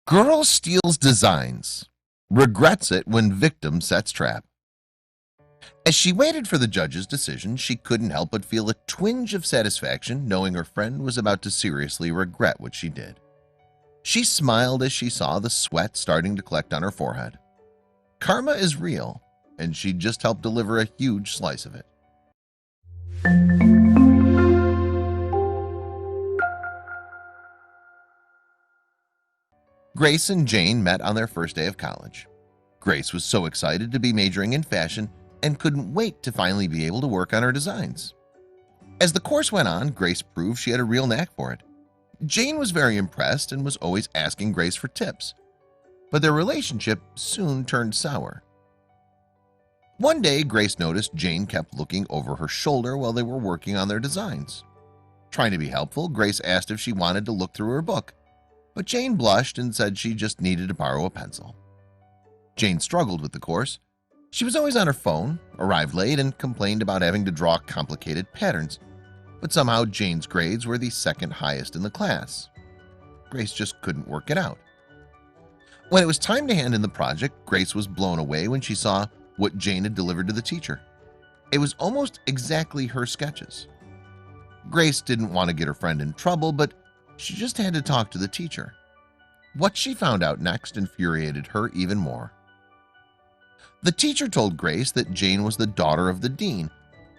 Girl steals designs, regrets it when victim sets trap. As she waited for the judge's decision, she couldn't help but feel a twinge of satisfaction knowing her friend was about to seriously regret what she did. She smiled as she saw the sweat starting to collect on her forehead. Karma is real, and she just helped deliver a huge slice of it. Grace and Jane met on their first day of college. Grace was so excited to be majoring in fashion and couldn't wait to finally be able to work on her designs. As the course went on, Grace proved she had a real knack for it. Jane was very impressed and was always asking Grace for tips, but their relationship soon turned sour. One day, Grace noticed Jane kept looking over her shoulder while they were working on their designs. Trying to be helpful, Grace asked if she wanted to look through her book, but Jane blushed and said she just needed to borrow a pencil. Jane struggled with the course. She was always on her phone, arrived late, and complained about having to draw complicated patterns, but somehow Jane's grades were the second highest in the class. Grace just couldn't work it out. When it was time to hand in the project, Grace was blown away when she saw what Jane had delivered to the teacher. It was almost exactly her sketches. Grace didn't want to get her friend in trouble, but she just had to talk to the teacher. What she found out next infuriated her even more. The teacher told Grace that Jane was the daughter of the dean,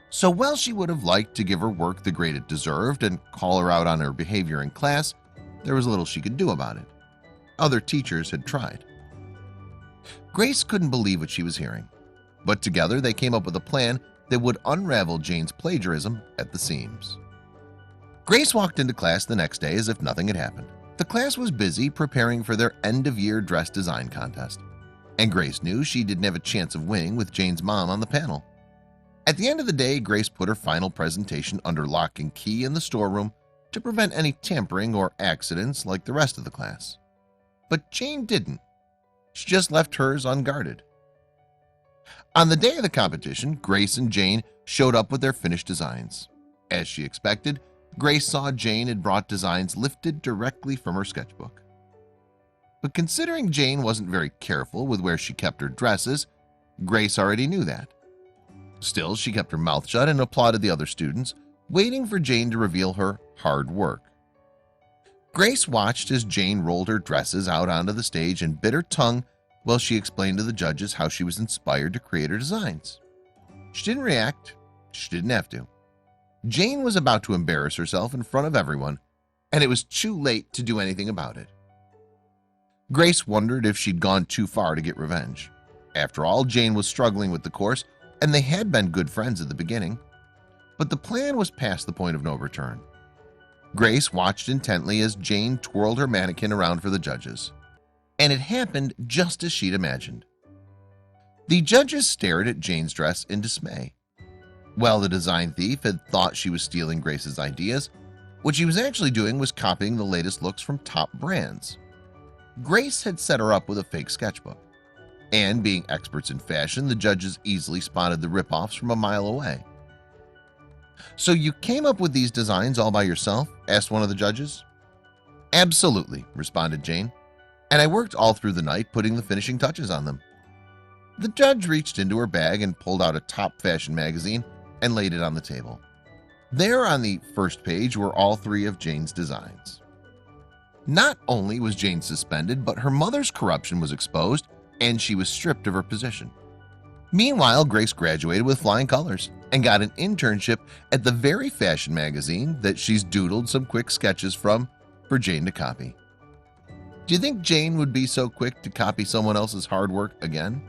so while she would have liked to give her work the grade it deserved and call her out on her behavior in class, there was little she could do about it. Other teachers had tried. Grace couldn't believe what she was hearing, but together they came up with a plan that would unravel Jane's plagiarism at the seams. Grace walked into class the next day as if nothing had happened. The class was busy preparing for their end-of-year dress design contest, and Grace knew she didn't have a chance of winning with Jane's mom on the panel. At the end of the day, Grace put her final presentation under lock and key in the storeroom to prevent any tampering or accidents like the rest of the class. But Jane didn't. She just left hers unguarded. On the day of the competition, Grace and Jane showed up with their finished designs. As she expected, Grace saw Jane had brought designs lifted directly from her sketchbook. But considering Jane wasn't very careful with where she kept her dresses, Grace already knew that. Still, she kept her mouth shut and applauded the other students, waiting for Jane to reveal her hard work. Grace watched as Jane rolled her dresses out onto the stage and bit her tongue while she explained to the judges how she was inspired to create her designs. She didn't react. She didn't have to. Jane was about to embarrass herself in front of everyone, and it was too late to do anything about it. Grace wondered if she'd gone too far to get revenge. After all, Jane was struggling with the course, and they had been good friends at the beginning. But the plan was past the point of no return. Grace watched intently as Jane twirled her mannequin around for the judges, and it happened just as she'd imagined. The judges stared at Jane's dress in dismay. While the design thief had thought she was stealing Grace's ideas, what she was actually doing was copying the latest looks from top brands. Grace had set her up with a fake sketchbook, and being experts in fashion, the judges easily spotted the ripoffs from a mile away. "So you came up with these designs all by yourself?" asked one of the judges. "Absolutely," responded Jane, "and I worked all through the night putting the finishing touches on them." The judge reached into her bag and pulled out a top fashion magazine and laid it on the table. There on the first page were all three of Jane's designs. Not only was Jane suspended, but her mother's corruption was exposed and she was stripped of her position. Meanwhile, Grace graduated with flying colors and got an internship at the very fashion magazine that she's doodled some quick sketches from for Jane to copy. Do you think Jane would be so quick to copy someone else's hard work again?